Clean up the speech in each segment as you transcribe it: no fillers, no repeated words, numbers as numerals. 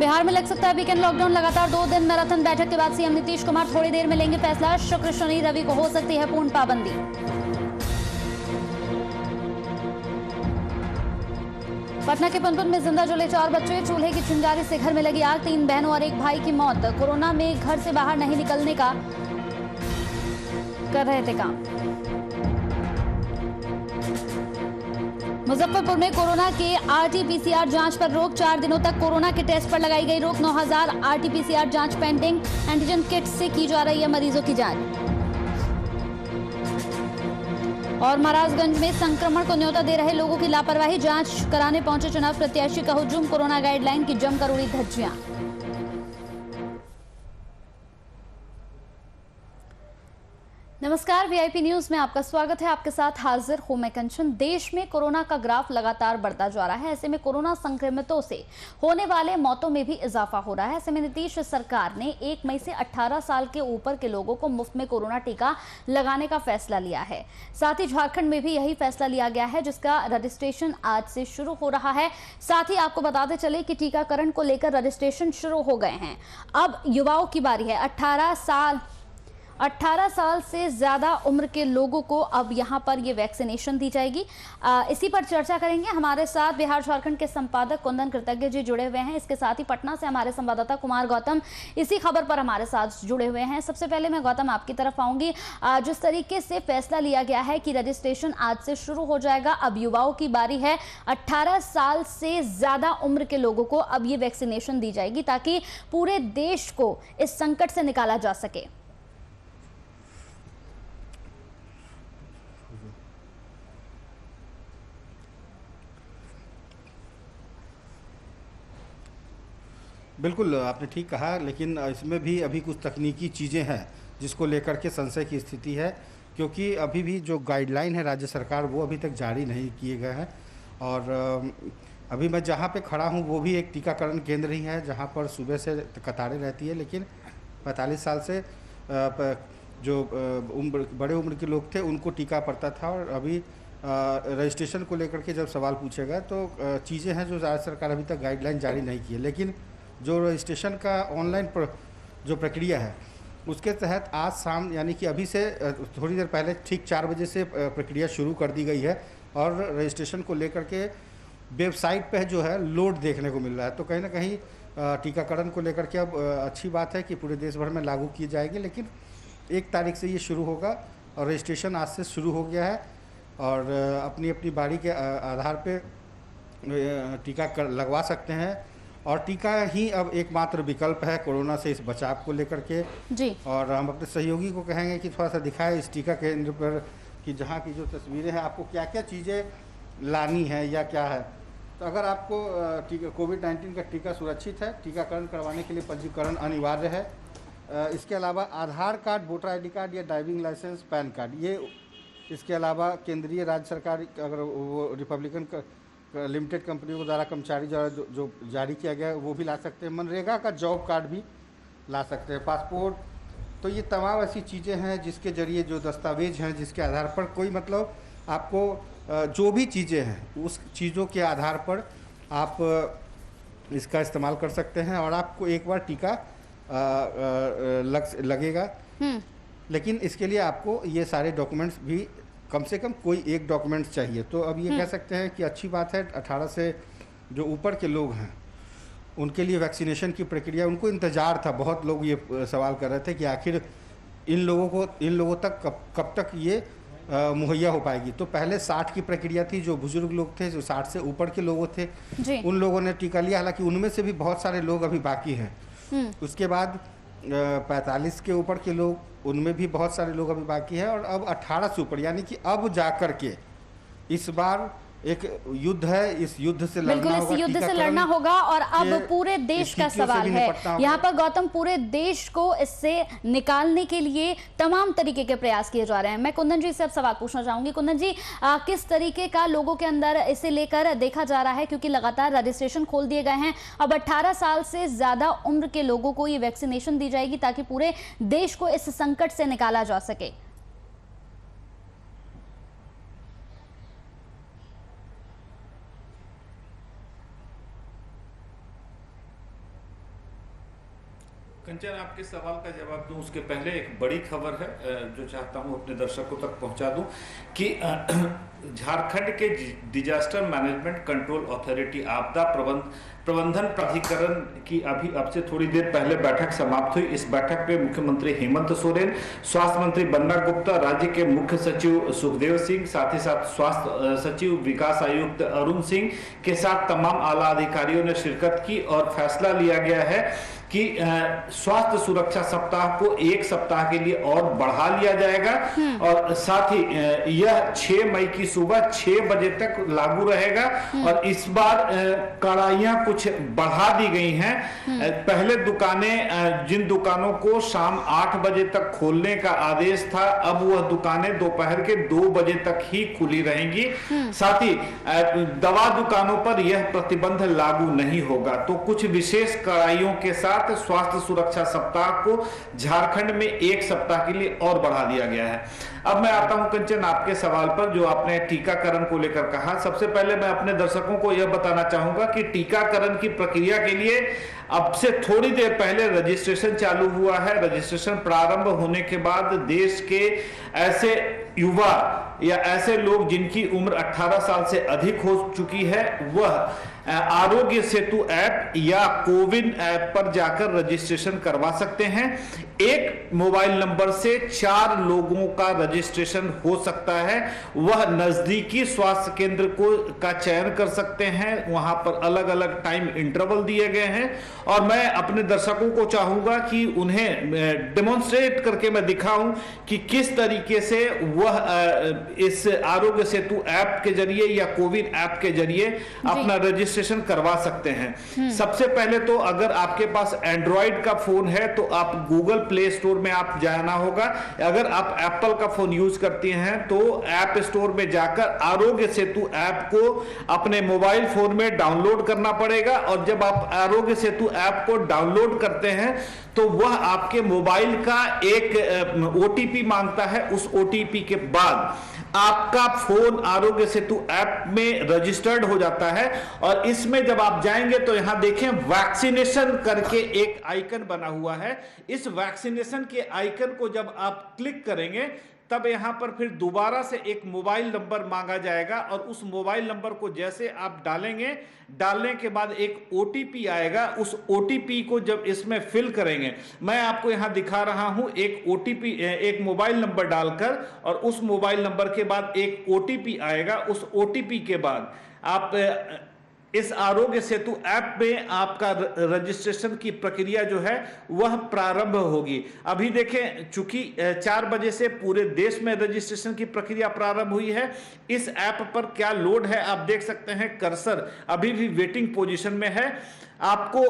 बिहार में लग सकता है वीकेंड लॉकडाउन। लगातार 2 दिन मैराथन बैठक के बाद सीएम नीतीश कुमार थोड़ी देर में लेंगे फैसला। शुक्र शनि रवि को हो सकती है पूर्ण पाबंदी। पटना के पुनपुन में जिंदा जले 4 बच्चे। चूल्हे की चिंगारी से घर में लगी आग। 3 बहनों और 1 भाई की मौत। कोरोना में घर से बाहर नहीं निकलने का कर रहे थे काम। मुजफ्फरपुर में कोरोना के आरटीपीसीआर जांच पर रोक। 4 दिनों तक कोरोना के टेस्ट पर लगाई गई रोक। 9000 आरटीपीसीआर जांच पेंडिंग। एंटीजन किट से की जा रही है मरीजों की जांच। और महाराजगंज में संक्रमण को न्योता दे रहे लोगों की लापरवाही। जांच कराने पहुंचे चुनाव प्रत्याशी का हुजूम। कोरोना गाइडलाइन की जमकर उड़ी धज्जियां। नमस्कार, वीआईपी न्यूज में आपका स्वागत है। आपके साथ हाजिर हूं मैं कंचन। देश में कोरोना का ग्राफ लगातार बढ़ता जा रहा है। ऐसे में कोरोना संक्रमितों से होने वाले मौतों में भी इजाफा हो रहा है। ऐसे में नीतीश सरकार ने 1 मई से 18 साल के ऊपर के लोगों को मुफ्त में कोरोना टीका लगाने का फैसला लिया है। साथ ही झारखंड में भी यही फैसला लिया गया है, जिसका रजिस्ट्रेशन आज से शुरू हो रहा है। साथ ही आपको बताते चले कि टीकाकरण को लेकर रजिस्ट्रेशन शुरू हो गए हैं। अब युवाओं की बारी है। 18 साल से ज्यादा उम्र के लोगों को अब यहां पर ये वैक्सीनेशन दी जाएगी। इसी पर चर्चा करेंगे। हमारे साथ बिहार झारखंड के संपादक कुंदन कृतज्ञ जी जुड़े हुए हैं। इसके साथ ही पटना से हमारे संवाददाता कुमार गौतम इसी खबर पर हमारे साथ जुड़े हुए हैं। सबसे पहले मैं गौतम आपकी तरफ आऊंगी। जिस तरीके से फैसला लिया गया है कि रजिस्ट्रेशन आज से शुरू हो जाएगा, अब युवाओं की बारी है। 18 साल से ज्यादा उम्र के लोगों को अब ये वैक्सीनेशन दी जाएगी ताकि पूरे देश को इस संकट से निकाला जा सके। बिल्कुल, आपने ठीक कहा, लेकिन इसमें भी अभी कुछ तकनीकी चीज़ें हैं जिसको लेकर के संशय की स्थिति है, क्योंकि अभी भी जो गाइडलाइन है राज्य सरकार वो अभी तक जारी नहीं किए गए हैं। और अभी मैं जहाँ पे खड़ा हूँ वो भी एक टीकाकरण केंद्र ही है जहाँ पर सुबह से कतारें रहती है, लेकिन 45 साल से जो बड़े उम्र के लोग थे उनको टीका पड़ता था। और अभी रजिस्ट्रेशन को लेकर के जब सवाल पूछेगा तो चीज़ें हैं जो राज्य सरकार अभी तक गाइडलाइन जारी नहीं की है। लेकिन जो रजिस्ट्रेशन का ऑनलाइन जो प्रक्रिया है उसके तहत आज शाम यानी कि अभी से थोड़ी देर पहले ठीक 4 बजे से प्रक्रिया शुरू कर दी गई है। और रजिस्ट्रेशन को लेकर के वेबसाइट पे जो है लोड देखने को मिल रहा है। तो कहीं ना कहीं टीकाकरण को लेकर के अब अच्छी बात है कि पूरे देश भर में लागू किए जाएंगे, लेकिन 1 तारीख से ये शुरू होगा और रजिस्ट्रेशन आज से शुरू हो गया है। और अपनी अपनी बारी के आधार पे टीका लगवा सकते हैं। और टीका ही अब एकमात्र विकल्प है कोरोना से इस बचाव को लेकर के जी। और हम अपने सहयोगी को कहेंगे कि थोड़ा सा दिखाएं इस टीका केंद्र पर कि जहाँ की जो तस्वीरें हैं आपको क्या क्या चीज़ें लानी है या क्या है। तो अगर आपको कोविड-19 का टीका सुरक्षित है, टीकाकरण करवाने के लिए पंजीकरण अनिवार्य है। इसके अलावा आधार कार्ड, वोटर ID कार्ड या ड्राइविंग लाइसेंस, पैन कार्ड, ये इसके अलावा केंद्रीय राज्य सरकार अगर वो रिपब्लिकन लिमिटेड कंपनियों के द्वारा कर्मचारी जो जारी किया गया है वो भी ला सकते हैं। मनरेगा का जॉब कार्ड भी ला सकते हैं, पासपोर्ट। तो ये तमाम ऐसी चीज़ें हैं जिसके ज़रिए जो दस्तावेज हैं जिसके आधार पर कोई मतलब आपको जो भी चीज़ें हैं उस चीज़ों के आधार पर आप इसका इस्तेमाल कर सकते हैं और आपको एक बार टीका लगेगा। लेकिन इसके लिए आपको ये सारे डॉक्यूमेंट्स भी कम से कम कोई एक डॉक्यूमेंट्स चाहिए। तो अब ये कह सकते हैं कि अच्छी बात है 18 से जो ऊपर के लोग हैं उनके लिए वैक्सीनेशन की प्रक्रिया, उनको इंतज़ार था। बहुत लोग ये सवाल कर रहे थे कि आखिर इन लोगों तक कब तक ये मुहैया हो पाएगी। तो पहले 60 की प्रक्रिया थी, जो बुजुर्ग लोग थे, जो 60 से ऊपर के लोग थे उन लोगों ने टीका लिया। हालांकि उनमें से भी बहुत सारे लोग अभी बाकी हैं। उसके बाद 45 के ऊपर के लोग, उनमें भी बहुत सारे लोग अभी बाकी हैं। और अब 18 से ऊपर, यानी कि अब जाकर के इस बार एक युद्ध है, इस युद्ध से लड़ना होगा। इस युद्ध से लड़ना होगा और अब पूरे देश का सवाल है। यहाँ पर गौतम, पूरे देश को इससे निकालने के लिए तमाम तरीके के प्रयास किए जा रहे हैं। मैं कुंदन जी से अब सवाल पूछना चाहूंगी। कुंदन जी, किस तरीके का लोगों के अंदर इसे लेकर देखा जा रहा है, क्योंकि लगातार रजिस्ट्रेशन खोल दिए गए हैं। अब 18 साल से ज्यादा उम्र के लोगों को ये वैक्सीनेशन दी जाएगी ताकि पूरे देश को इस संकट से निकाला जा सके। कंचन, आपके सवाल का जवाब दूं उसके पहले एक बड़ी खबर है जो चाहता हूं अपने दर्शकों तक पहुंचा दूं कि झारखंड के डिजास्टर मैनेजमेंट कंट्रोल अथॉरिटी आपदा प्रबंधन प्राधिकरण की अब से थोड़ी देर पहले बैठक समाप्त हुई। इस बैठक में मुख्यमंत्री हेमंत सोरेन, स्वास्थ्य मंत्री बन्ना गुप्ता, राज्य के मुख्य सचिव सुखदेव सिंह, साथ ही साथ स्वास्थ्य सचिव विकास आयुक्त अरुण सिंह के साथ तमाम आला अधिकारियों ने शिरकत की और फैसला लिया गया है कि स्वास्थ्य सुरक्षा सप्ताह को 1 सप्ताह के लिए और बढ़ा लिया जाएगा और साथ ही यह 6 मई की सुबह 6 बजे तक लागू रहेगा। और इस बार कड़ाइयां कुछ बढ़ा दी गई हैं। पहले दुकानें, जिन दुकानों को शाम 8 बजे तक खोलने का आदेश था, अब वह दुकानें दोपहर के 2 बजे तक ही खुली रहेंगी। साथ ही दवा दुकानों पर यह प्रतिबंध लागू नहीं होगा। तो कुछ विशेष कड़ाइयों के साथ स्वास्थ्य सुरक्षा सप्ताह को झारखंड में 1 सप्ताह के लिए और बढ़ा दिया गया है। अब मैं आता हूं कंचन आपके सवाल पर, जो आपने टीकाकरण को लेकर कहा। सबसे पहले मैं अपने दर्शकों को यह बताना चाहूंगा कि टीकाकरण की प्रक्रिया के लिए अब से थोड़ी देर पहले रजिस्ट्रेशन चालू हुआ है। रजिस्ट्रेशन प्रारंभ होने के बाद देश के ऐसे युवा या ऐसे लोग जिनकी उम्र 18 साल से अधिक हो चुकी है, वह आरोग्य सेतु ऐप या कोविन ऐप पर जाकर रजिस्ट्रेशन करवा सकते हैं। एक मोबाइल नंबर से 4 लोगों का रजिस्ट्रेशन हो सकता है। वह नजदीकी स्वास्थ्य केंद्र का चयन कर सकते हैं। वहां पर अलग अलग टाइम इंटरवल दिए गए हैं और मैं अपने दर्शकों को चाहूंगा कि उन्हें डेमोन्स्ट्रेट करके मैं दिखाऊं कि किस तरीके से वह इस आरोग्य सेतु ऐप के जरिए या कोविन ऐप के जरिए अपना रजिस्ट्रेशन करवा सकते हैं। सबसे पहले तो अगर आपके पास एंड्रॉइड का फोन है तो आप गूगल प्ले स्टोर में आप जाना होगा। अगर आप एप्पल का फोन यूज करती हैं तो ऐप स्टोर में जाकर आरोग्य सेतु ऐप को अपने मोबाइल फोन में डाउनलोड करना पड़ेगा। और जब आप आरोग्य सेतु ऐप को डाउनलोड करते हैं तो वह आपके मोबाइल का एक ओटीपी मांगता है। उस ओटीपी के बाद आपका फोन आरोग्य सेतु ऐप में रजिस्टर्ड हो जाता है। और इसमें जब आप जाएंगे तो यहां देखें वैक्सीनेशन करके एक आइकन बना हुआ है। इस वैक्सीनेशन के आइकन को जब आप क्लिक करेंगे तब यहां पर फिर दोबारा से एक मोबाइल नंबर मांगा जाएगा और उस मोबाइल नंबर को जैसे आप डालेंगे, डालने के बाद एक ओटीपी आएगा। उस ओटीपी को जब इसमें फिल करेंगे, मैं आपको यहां दिखा रहा हूं, एक ओटीपी, एक मोबाइल नंबर डालकर और उस मोबाइल नंबर के बाद एक ओटीपी आएगा। उस ओटीपी के बाद आप इस आरोग्य सेतु ऐप में आपका रजिस्ट्रेशन की प्रक्रिया जो है वह प्रारंभ होगी। अभी देखें, चूंकि 4 बजे से पूरे देश में रजिस्ट्रेशन की प्रक्रिया प्रारंभ हुई है। इस ऐप पर क्या लोड है आप देख सकते हैं, कर्सर अभी भी वेटिंग पोजीशन में है। आपको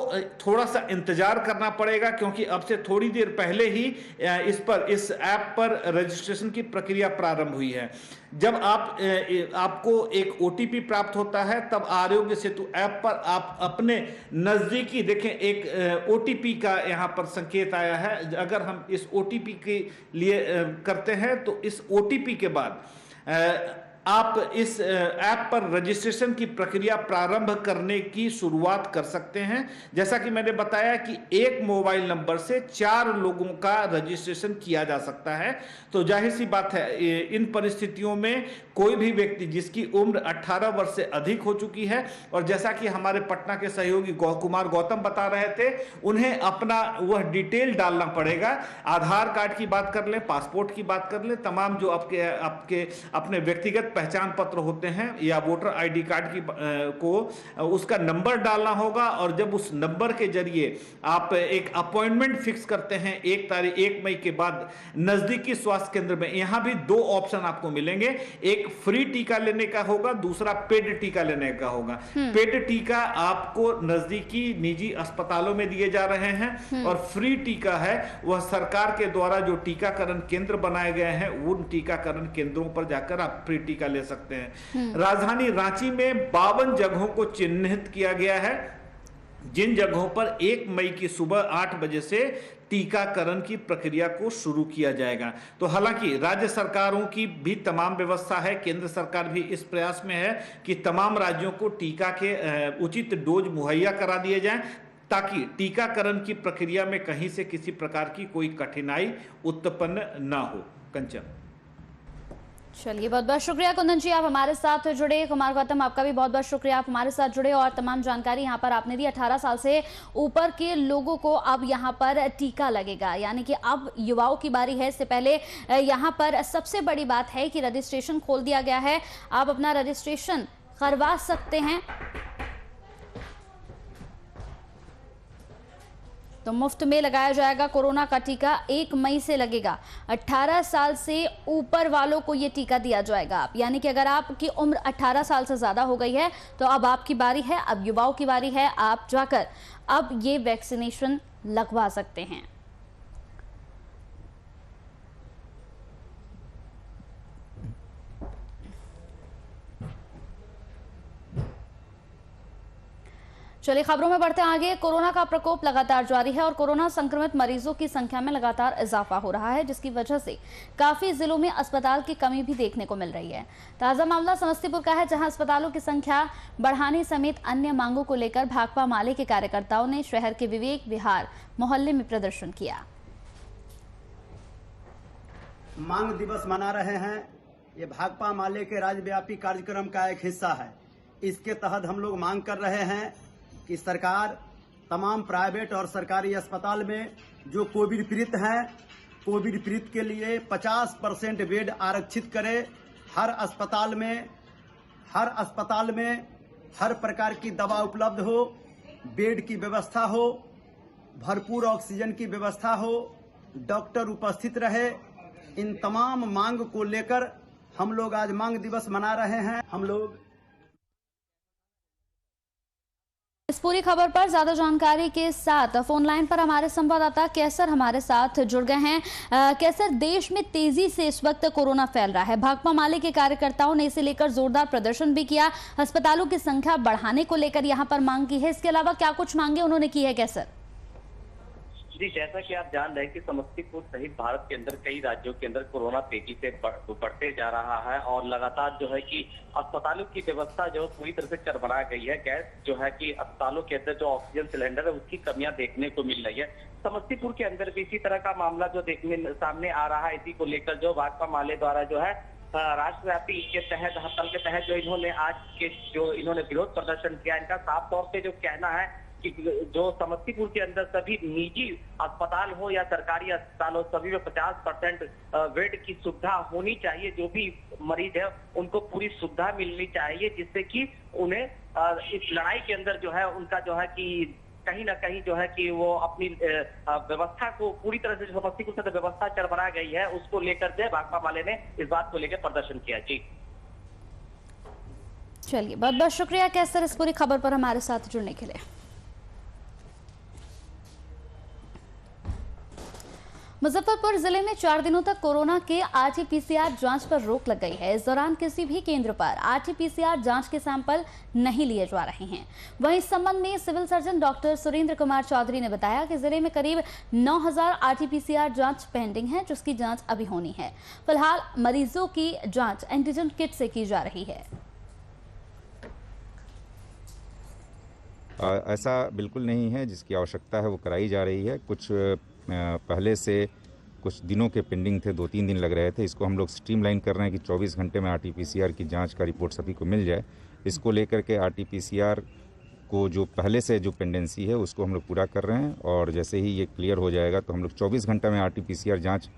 थोड़ा सा इंतजार करना पड़ेगा क्योंकि अब से थोड़ी देर पहले ही इस ऐप पर रजिस्ट्रेशन की प्रक्रिया प्रारंभ हुई है। जब आपको एक ओटीपी प्राप्त होता है तब आरोग्य सेतु ऐप पर आप अपने नजदीकी, देखें एक ओटीपी का यहां पर संकेत आया है। अगर हम इस ओटीपी के लिए करते हैं तो इस ओटीपी के बाद आप इस ऐप पर रजिस्ट्रेशन की प्रक्रिया प्रारंभ करने की शुरुआत कर सकते हैं। जैसा कि मैंने बताया कि एक मोबाइल नंबर से 4 लोगों का रजिस्ट्रेशन किया जा सकता है। तो जाहिर सी बात है, इन परिस्थितियों में कोई भी व्यक्ति जिसकी उम्र 18 वर्ष से अधिक हो चुकी है, और जैसा कि हमारे पटना के सहयोगी कुमार गौतम बता रहे थे, उन्हें अपना वह डिटेल डालना पड़ेगा। आधार कार्ड की बात कर लें, पासपोर्ट की बात कर लें, तमाम जो आपके अपने व्यक्तिगत पहचान पत्र होते हैं या वोटर आईडी कार्ड को उसका नंबर डालना होगा। और जब उस नंबर के जरिए आप एक अपॉइंटमेंट फिक्स करते हैं 1 मई के बाद नजदीकी स्वास्थ्य केंद्र में, यहां भी 2 ऑप्शन आपको मिलेंगे। एक फ्री टीका लेने का होगा, दूसरा पेड टीका लेने का होगा। पेड टीका आपको नजदीकी निजी अस्पतालों में दिए जा रहे हैं और फ्री टीका है वह सरकार के द्वारा जो टीकाकरण केंद्र बनाए गए हैं उन टीकाकरण केंद्रों पर जाकर आप फ्री टीका ले सकते हैं। राजधानी रांची में 52 जगहों को चिन्हित किया गया है जिन जगहों पर 1 मई की सुबह 8 बजे से टीकाकरण की प्रक्रिया को शुरू किया जाएगा। तो हालांकि राज्य सरकारों की भी तमाम व्यवस्था है, केंद्र सरकार भी इस प्रयास में है कि तमाम राज्यों को टीका के उचित डोज मुहैया करा दिए जाएं ताकि टीकाकरण की प्रक्रिया में कहीं से किसी प्रकार की कोई कठिनाई उत्पन्न ना हो। कंचन। चलिए, बहुत बहुत शुक्रिया कुंदन जी, आप हमारे साथ जुड़े। कुमार गौतम, आपका भी बहुत बहुत शुक्रिया, आप हमारे साथ जुड़े और तमाम जानकारी यहाँ पर आपने दी। 18 साल से ऊपर के लोगों को अब यहाँ पर टीका लगेगा, यानी कि अब युवाओं की बारी है। इससे पहले यहाँ पर सबसे बड़ी बात है कि रजिस्ट्रेशन खोल दिया गया है, आप अपना रजिस्ट्रेशन करवा सकते हैं। तो मुफ्त में लगाया जाएगा कोरोना का टीका, 1 मई से लगेगा। 18 साल से ऊपर वालों को ये टीका दिया जाएगा। यानी कि अगर आपकी उम्र 18 साल से ज़्यादा हो गई है तो अब आपकी बारी है, अब युवाओं की बारी है, आप जाकर अब ये वैक्सीनेशन लगवा सकते हैं। चलिए, खबरों में बढ़ते आगे। कोरोना का प्रकोप लगातार जारी है और कोरोना संक्रमित मरीजों की संख्या में लगातार इजाफा हो रहा है, जिसकी वजह से काफी जिलों में अस्पताल की कमी भी देखने को मिल रही है। ताजा मामला समस्तीपुर का है, जहां अस्पतालों की संख्या बढ़ाने समेत अन्य मांगों को लेकर भाकपा माले के कार्यकर्ताओं ने शहर के विवेक विहार मोहल्ले में प्रदर्शन किया। मांग दिवस मना रहे हैं। ये भाकपा माले के राज्यव्यापी कार्यक्रम का एक हिस्सा है। इसके तहत हम लोग मांग कर रहे हैं कि सरकार तमाम प्राइवेट और सरकारी अस्पताल में जो कोविड पीड़ित हैं, कोविड पीड़ित के लिए 50% बेड आरक्षित करे। हर अस्पताल में हर प्रकार की दवा उपलब्ध हो, बेड की व्यवस्था हो, भरपूर ऑक्सीजन की व्यवस्था हो, डॉक्टर उपस्थित रहे। इन तमाम मांग को लेकर हम लोग आज मांग दिवस मना रहे हैं। हम लोग इस पूरी खबर पर ज्यादा जानकारी के साथ फोन लाइन पर हमारे संवाददाता कैसर हमारे साथ जुड़ गए हैं। कैसर, देश में तेजी से इस वक्त कोरोना फैल रहा है, भाकपा माले के कार्यकर्ताओं ने इसे लेकर जोरदार प्रदर्शन भी किया, अस्पतालों की संख्या बढ़ाने को लेकर यहां पर मांग की है। इसके अलावा क्या कुछ मांगे उन्होंने की है कैसर? जी, जैसा कि आप जान रहे हैं कि समस्तीपुर सहित भारत के अंदर कई राज्यों के अंदर कोरोना तेजी से बढ़ते जा रहा है और लगातार जो है कि अस्पतालों की व्यवस्था जो पूरी तरह से चरमरा गई है। गैस जो है कि अस्पतालों के अंदर जो ऑक्सीजन सिलेंडर है उसकी कमियां देखने को मिल रही है। समस्तीपुर के अंदर भी इसी तरह का मामला जो देखने सामने आ रहा है, इसी को लेकर जो भाकपा माले द्वारा जो है राष्ट्रव्यापी के तहत हड़ताल के तहत जो इन्होंने आज के जो इन्होंने विरोध प्रदर्शन किया, इनका साफ तौर पे जो कहना है कि जो समस्तीपुर के अंदर सभी निजी अस्पताल हो या सरकारी अस्पताल हो, सभी में 50% बेड की सुविधा होनी चाहिए। जो भी मरीज है उनको पूरी सुविधा मिलनी चाहिए, जिससे कि उन्हें इस लड़ाई के अंदर जो है उनका जो है कि कहीं ना कहीं जो है कि वो अपनी व्यवस्था को पूरी तरह से, समस्तीपुर से व्यवस्था चरमरा गई है, उसको लेकर जो भाकपा माले ने इस बात को लेकर प्रदर्शन किया। जी चलिए, बहुत बहुत शुक्रिया कैसर इस पूरी खबर पर हमारे साथ जुड़ने के लिए। मुजफ्फरपुर जिले में 4 दिनों तक कोरोना के आरटीपीसीआर जांच पर रोक लग गई है। इस दौरान किसी भी केंद्र पर आरटीपीसीआर जांच के सैंपल नहीं लिए जा रहे हैं। वहीं इस संबंध में civil surgeon doctor Surendra Kumar Chaudhary ने बताया कि जिले में करीब 9000 आरटीपीसीआर जांच पेंडिंग है, जिसकी जांच अभी होनी है। फिलहाल मरीजों की जांच एंटीजन किट से की जा रही है। ऐसा बिल्कुल नहीं है, जिसकी आवश्यकता है वो कराई जा रही है। कुछ पहले से कुछ दिनों के पेंडिंग थे, 2-3 दिन लग रहे थे। इसको हम लोग स्ट्रीमलाइन कर रहे हैं कि 24 घंटे में आरटीपीसीआर की जांच का रिपोर्ट सभी को मिल जाए। इसको लेकर के आरटीपीसीआर को जो पहले से जो पेंडेंसी है उसको हम लोग पूरा कर रहे हैं और जैसे ही ये क्लियर हो जाएगा तो हम लोग 24 घंटे में आरटीपीसीआर जांच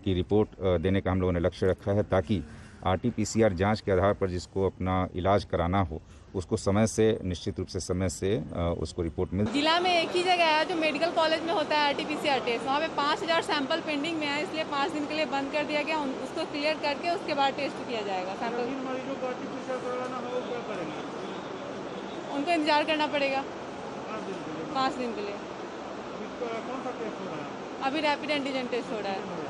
की रिपोर्ट देने का हम लोगों ने लक्ष्य रखा है, ताकि आरटीपीसीआर जांच के आधार पर जिसको अपना इलाज कराना हो उसको समय से, निश्चित रूप से समय से उसको रिपोर्ट मिल। जिला में एक ही जगह है जो मेडिकल कॉलेज में होता है आरटीपीसीआर टेस्ट, वहाँ पे 5000 सैंपल पेंडिंग में है, इसलिए 5 दिन के लिए बंद कर दिया गया। उसको क्लियर करके उसके बाद टेस्ट किया जाएगा। सैंपल मरीजों को आरटीपीसीआर करवाना हो क्या करेंगे? उनको इंतजार करना पड़ेगा 5 दिन के लिए। कौन सा टेस्ट हो रहा है? अभी रैपिड एंटीजन टेस्ट हो रहा है।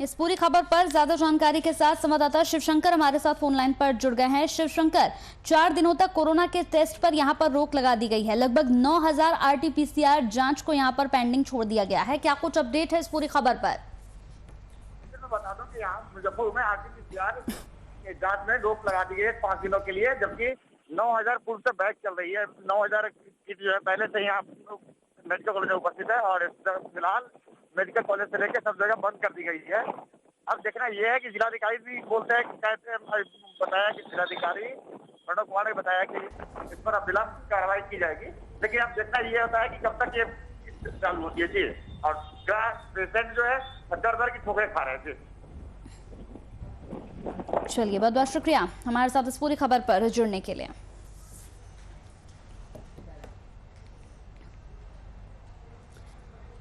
इस पूरी खबर पर ज्यादा जानकारी के साथ संवाददाता शिवशंकर हमारे साथ फोन लाइन पर जुड़ गए हैं। शिवशंकर, 4 दिनों तक कोरोना के टेस्ट पर यहां पर रोक लगा दी गई है। लगभग 9000 आरटीपीसीआर जांच को यहां पर पेंडिंग छोड़ दिया गया है। क्या कुछ अपडेट है इस पूरी खबर पर? मैं बता दूं कि यहाँ मुजफ्फरपुर में आरटीपीसीआर जांच में रोक लगा दी है 5 दिनों के लिए, जबकि 9000 पुल से बैच चल रही है। 9000 किट जो है पहले से यहाँ मेडिकल कॉलेज में उपस्थित है और फिलहाल मेडिकल कॉलेज से लेकर सब जगह बंद कर दी गई है। अब देखना यह है कि जिलाधिकारी भी बोलते हैं, बताया कि जिलाधिकारी प्रणव कुमार ने बताया कि इस पर अब विलंब कार्रवाई की जाएगी, लेकिन अब देखना यह होता है कि कब तक ये चालू होती है जी। और पेशेंट जो है दर की ठोकरें खा रहे हैं जी। चलिए, बहुत बहुत शुक्रिया हमारे साथ इस पूरी खबर पर जुड़ने के लिए।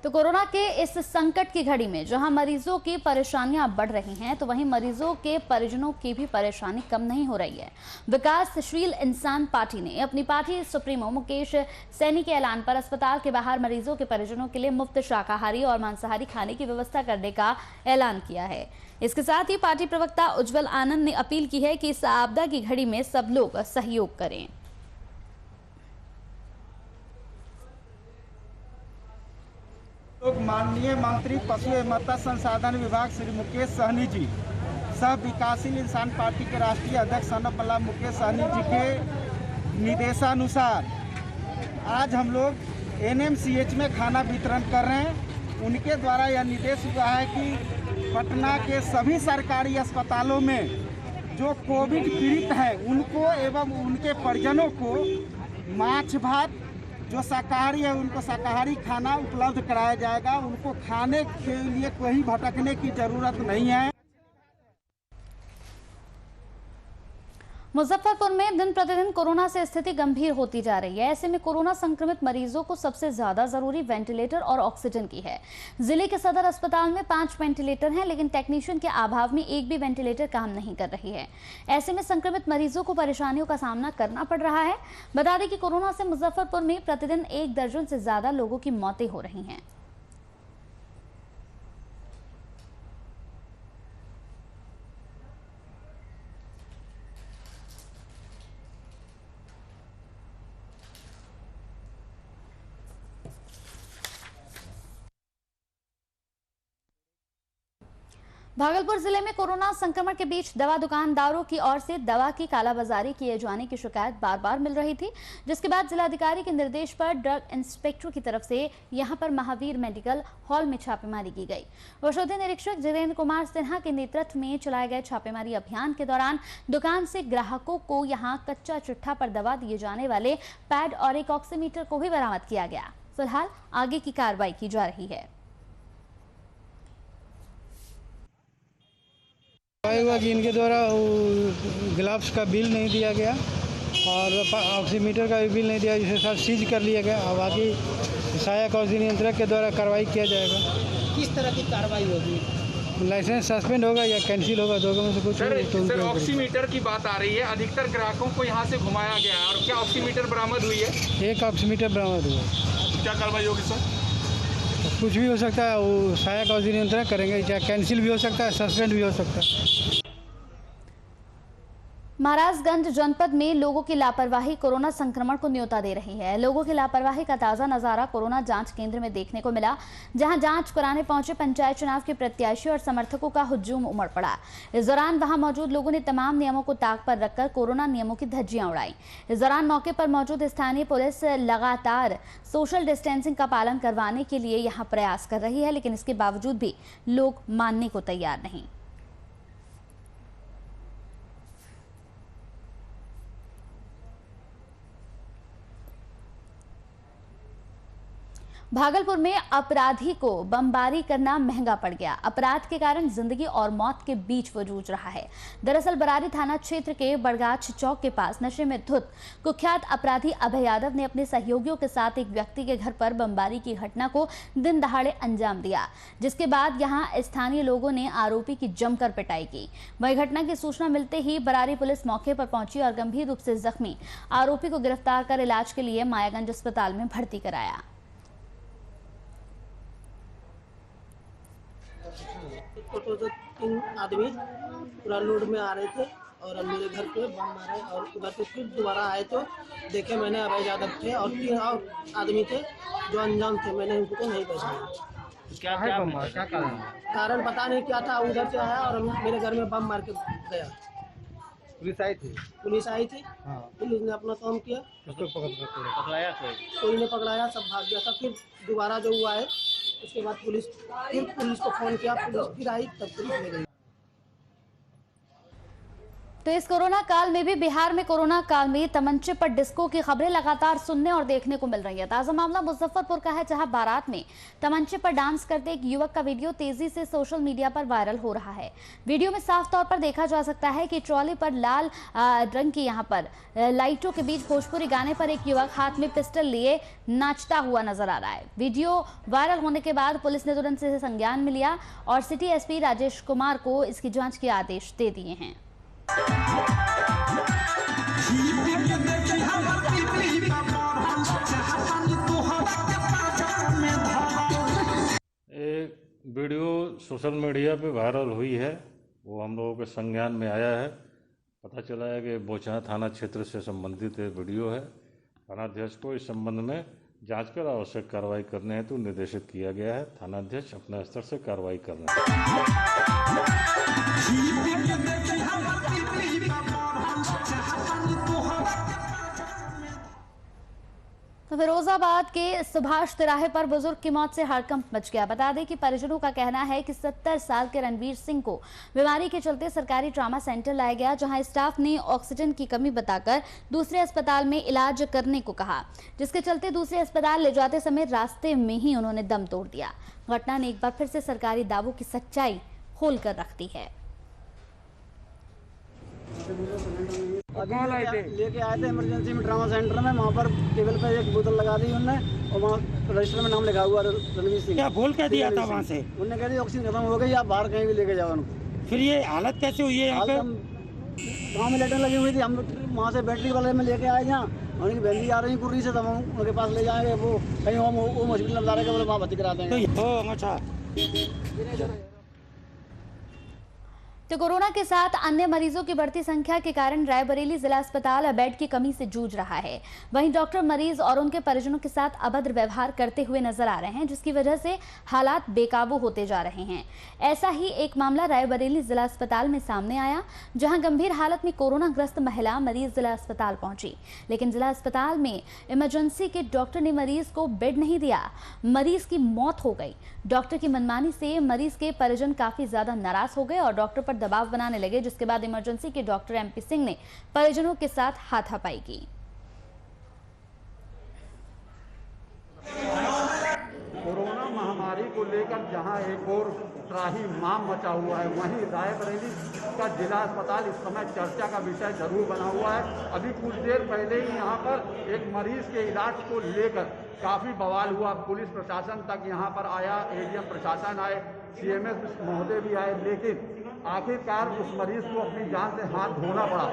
तो कोरोना के इस संकट की घड़ी में जहां मरीजों की परेशानियां बढ़ रही हैं, तो वहीं मरीजों के परिजनों की भी परेशानी कम नहीं हो रही है। विकासशील इंसान पार्टी ने अपनी पार्टी सुप्रीमो मुकेश सैनी के ऐलान पर अस्पताल के बाहर मरीजों के परिजनों के लिए मुफ्त शाकाहारी और मांसाहारी खाने की व्यवस्था करने का ऐलान किया है। इसके साथ ही पार्टी प्रवक्ता उज्जवल आनंद ने अपील की है कि इस आपदा की घड़ी में सब लोग सहयोग करें। माननीय मंत्री पशु एवं मत्स्य संसाधन विभाग श्री मुकेश सहनी जी, सह विकासशील इंसान पार्टी के राष्ट्रीय अध्यक्ष सनम अल्लाह मुकेश सहनी जी के निर्देशानुसार आज हम लोग NMCH में खाना वितरण कर रहे हैं। उनके द्वारा यह निर्देश हुआ है कि पटना के सभी सरकारी अस्पतालों में जो कोविड पीड़ित हैं उनको एवं उनके परिजनों को माछ भात, जो शाकाहारी है उनको शाकाहारी खाना उपलब्ध कराया जाएगा। उनको खाने के लिए कहीं भटकने की जरूरत नहीं है। मुजफ्फरपुर में दिन प्रतिदिन कोरोना से स्थिति गंभीर होती जा रही है। ऐसे में कोरोना संक्रमित मरीजों को सबसे ज्यादा जरूरी वेंटिलेटर और ऑक्सीजन की है। जिले के सदर अस्पताल में 5 वेंटिलेटर हैं, लेकिन टेक्नीशियन के अभाव में एक भी वेंटिलेटर काम नहीं कर रही है। ऐसे में संक्रमित मरीजों को परेशानियों का सामना करना पड़ रहा है। बता दें कि कोरोना से मुजफ्फरपुर में प्रतिदिन 1 दर्जन से ज्यादा लोगों की मौतें हो रही हैं। भागलपुर जिले में कोरोना संक्रमण के बीच दवा दुकानदारों की ओर से दवा की कालाबाजारी किए जाने की शिकायत बार बार मिल रही थी, जिसके बाद जिलाधिकारी के निर्देश पर ड्रग इंस्पेक्टर की तरफ से यहां पर महावीर मेडिकल हॉल में छापेमारी की गई। औषधि निरीक्षक जितेंद्र कुमार सिन्हा के नेतृत्व में चलाए गए छापेमारी अभियान के दौरान दुकान से ग्राहकों को यहां कच्चा चिट्ठा पर दवा दिए जाने वाले पैड और एक ऑक्सीमीटर को भी बरामद किया गया। फिलहाल आगे की कार्रवाई की जा रही है। हुआ कि इनके द्वारा ग्लव्स का बिल नहीं दिया गया और ऑक्सीमीटर का भी बिल नहीं दिया, जिसे साथ सीज कर लिया गया। और बाकी सहायक औषधि नियंत्रक के द्वारा कार्रवाई किया जाएगा। किस तरह की कार्रवाई होगी? लाइसेंस सस्पेंड होगा या कैंसिल होगा, दोनों में से कुछ। सर ऑक्सीमीटर की बात आ रही है, अधिकतर ग्राहकों को यहाँ से घुमाया गया है और क्या ऑक्सीमीटर बरामद हुई है? एक ऑक्सीमीटर बरामद हुआ। क्या कार्रवाई होगी सर? कुछ भी हो सकता है, वो सहायक औषधि नियंत्रक करेंगे, चाहे कैंसिल भी हो सकता है, सस्पेंड भी हो सकता है। महाराजगंज जनपद में लोगों की लापरवाही कोरोना संक्रमण को न्योता दे रही है। लोगों की लापरवाही का ताजा नजारा कोरोना जांच केंद्र में देखने को मिला, जहां जांच कराने पहुंचे पंचायत चुनाव के प्रत्याशी और समर्थकों का हुजूम उमड़ पड़ा। इस दौरान वहां मौजूद लोगों ने तमाम नियमों को ताक पर रखकर कोरोना नियमों की धज्जियां उड़ाई। इस दौरान मौके पर मौजूद स्थानीय पुलिस लगातार सोशल डिस्टेंसिंग का पालन करवाने के लिए यहाँ प्रयास कर रही है, लेकिन इसके बावजूद भी लोग मानने को तैयार नहीं। भागलपुर में अपराधी को बमबारी करना महंगा पड़ गया। अपराध के कारण जिंदगी और मौत के बीच वो जूझ रहा है। दरअसल बरारी थाना क्षेत्र के बड़गाछ चौक के पास नशे में धुत कुख्यात अपराधी अभय यादव ने अपने सहयोगियों के साथ एक व्यक्ति के घर पर बमबारी की घटना को दिन दहाड़े अंजाम दिया, जिसके बाद यहां स्थानीय लोगों ने आरोपी की जमकर पिटाई की। वही घटना की सूचना मिलते ही बरारी पुलिस मौके पर पहुंची और गंभीर रूप से जख्मी आरोपी को गिरफ्तार कर इलाज के लिए मायागंज अस्पताल में भर्ती कराया। तो 3 आदमी पूरा लोड में आ रहे थे और मेरे घर पे बम मारे और उधर से फिर दोबारा आए तो देखे मैंने अभय यादव थे और 3 और आदमी थे जो अनजान थे। मैंने उनको नहीं पहचाना। क्या कारण पता नहीं क्या था। उधर से आया और मेरे घर में बम मार के गया। पुलिस आई थी। पुलिस आई थी, हाँ, पुलिस ने अपना काम किया, उसको पकड़ाया, कोई ने पकड़ाया, सब भाग गया था। फिर दोबारा जो हुआ है उसके बाद पुलिस को फोन किया, पुलिस फिर आई, तब पुलिस ले गई। तो इस कोरोना काल में भी बिहार में कोरोना काल में तमंचे पर डिस्को की खबरें लगातार सुनने और देखने को मिल रही है। ताजा मामला मुजफ्फरपुर का है, जहां बारात में तमंचे पर डांस करते एक युवक का वीडियो तेजी से सोशल मीडिया पर वायरल हो रहा है। वीडियो में साफ तौर पर देखा जा सकता है कि ट्रॉली पर लाल रंग की यहां पर लाइटों के बीच भोजपुरी गाने पर एक युवक हाथ में पिस्टल लिए नाचता हुआ नजर आ रहा है। वीडियो वायरल होने के बाद पुलिस ने तुरंत इसे संज्ञान में लिया और सिटी एसपी राजेश कुमार को इसकी जांच के आदेश दे दिए हैं। एक वीडियो सोशल मीडिया पे वायरल हुई है, वो हम लोगों के संज्ञान में आया है। पता चला है कि बोचहा थाना क्षेत्र से संबंधित वीडियो है। थानाध्यक्ष को इस संबंध में जांच कर आवश्यक कार्रवाई करने हेतु निर्देशित किया गया है। थानाध्यक्ष अपने स्तर से कार्रवाई कर रहे हैं। तो फिरोजाबाद के सुभाष तिराहे पर बुजुर्ग की मौत से हड़कंप मच गया। बता दें कि परिजनों का कहना है कि 70 साल के रणवीर सिंह को बीमारी के चलते सरकारी ट्रामा सेंटर लाया गया, जहां स्टाफ ने ऑक्सीजन की कमी बताकर दूसरे अस्पताल में इलाज करने को कहा, जिसके चलते दूसरे अस्पताल ले जाते समय रास्ते में ही उन्होंने दम तोड़ दिया। घटना ने एक बार फिर से सरकारी दावों की सच्चाई खोल कर रख दी है। लेके आए थे इमरजेंसी में ट्रामा सेंटर में, वहाँ पर टेबल पे एक बोतल लगा दी उनने और वहाँ रजिस्टर में नाम लिखा हुआ रणवीर सिंह। क्या बोल क्या दिया था वहाँ से? उन्होंने कह दी ऑक्सीजन खत्म हो गई, आप बाहर कहीं भी लेके जाओ उनको। फिर ये हालत कैसे हुई है यहाँ पे? गाँव में लेटर लगी हुई थी, हम वहाँ से बैटरी वाले में लेके आए जहाँ उनकी बहन आ रही कुर्री से, तब हम उनके पास ले जाएंगे। वो कहीं होम हॉस्पिटल बता रहे बोले वहाँ भर्ती करा देंगे। तो कोरोना के साथ अन्य मरीजों की बढ़ती संख्या के कारण रायबरेली जिला अस्पताल बेड की कमी से जूझ रहा है। वहीं डॉक्टर मरीज और उनके परिजनों के साथ अभद्र व्यवहार करते हुए नजर आ रहे हैं, जिसकी वजह से हालात बेकाबू होते जा रहे हैं। ऐसा ही एक मामला रायबरेली जिला अस्पताल में सामने आया, जहां गंभीर हालत में कोरोना ग्रस्त महिला मरीज जिला अस्पताल पहुंची, लेकिन जिला अस्पताल में इमरजेंसी के डॉक्टर ने मरीज को बेड नहीं दिया। मरीज की मौत हो गई। डॉक्टर की मनमानी से मरीज के परिजन काफी ज्यादा नाराज हो गए और डॉक्टर पर दबाव बनाने लगे, जिसके बाद इमरजेंसी के डॉक्टर एमपी सिंह ने परिजनों के साथ हाथापाई की। कोरोना महामारी को लेकर जहां एक और त्राहिमाम मचा हुआ है, वहीं रायबरेली का जिला अस्पताल इस समय चर्चा का विषय जरूर बना हुआ है। अभी कुछ देर पहले ही यहां पर एक मरीज के इलाज को लेकर काफ़ी बवाल हुआ। पुलिस प्रशासन तक यहाँ पर आया, एडीएम प्रशासन आए, सीएमएस महोदय भी आए, लेकिन आखिरकार उस मरीज को अपनी जान से हाथ धोना पड़ा।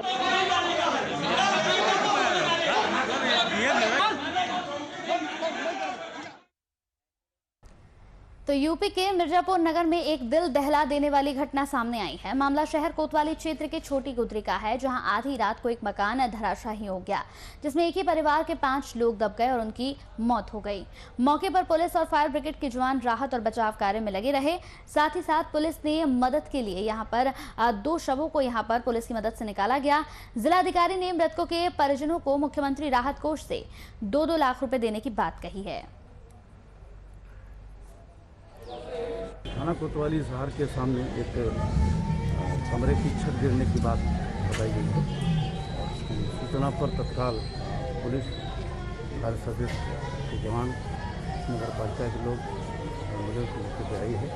तो यूपी के मिर्जापुर नगर में एक दिल दहला देने वाली घटना सामने आई है। मामला शहर कोतवाली क्षेत्र के छोटी गुदरी का है, जहां आधी रात को एक मकान धराशायी हो गया, जिसमें एक ही परिवार के 5 लोग दब गए और उनकी मौत हो गई। मौके पर पुलिस और फायर ब्रिगेड के जवान राहत और बचाव कार्य में लगे रहे। साथ ही साथ पुलिस ने मदद के लिए यहां पर 2 शवों को यहां पर पुलिस की मदद से निकाला गया। जिलाधिकारी ने मृतकों के परिजनों को मुख्यमंत्री राहत कोष से 2-2 लाख रुपए देने की बात कही है। थाना कोतवाली शहर के सामने एक कमरे की छत गिरने की बात बताई गई है और सूचना पर तत्काल पुलिस, फायर सर्विस के जवान, नगर पालिका के लोग एम्बुलेंस मौके पर आई है।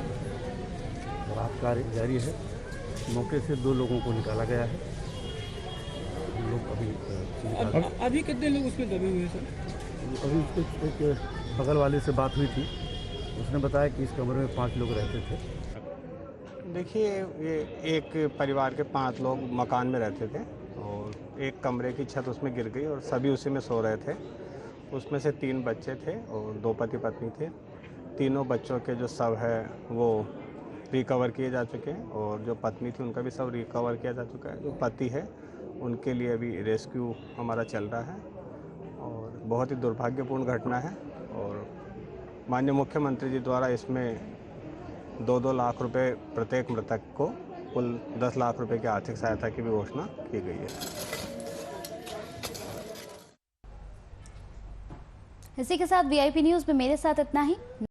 राहत कार्य जारी है। मौके से 2 लोगों को निकाला गया है। लोग अभी कितने लोग उसमें दबे हुए हैं सर? अभी उसको एक बगल वाले से बात हुई थी, उसने बताया कि इस कमरे में 5 लोग रहते थे। देखिए, ये एक परिवार के 5 लोग मकान में रहते थे और एक कमरे की छत उसमें गिर गई और सभी उसी में सो रहे थे। उसमें से 3 बच्चे थे और 2 पति पत्नी थे। तीनों बच्चों के जो शव है वो रिकवर किए जा चुके हैं और जो पत्नी थी उनका भी शव रिकवर किया जा चुका है। जो पति है उनके लिए अभी रेस्क्यू हमारा चल रहा है और बहुत ही दुर्भाग्यपूर्ण घटना है और माननीय मुख्यमंत्री जी द्वारा इसमें 2-2 लाख रुपए प्रत्येक मृतक को कुल 10 लाख रुपए की आर्थिक सहायता की भी घोषणा की गई है। इसी के साथ VIP न्यूज़ में मेरे साथ इतना ही।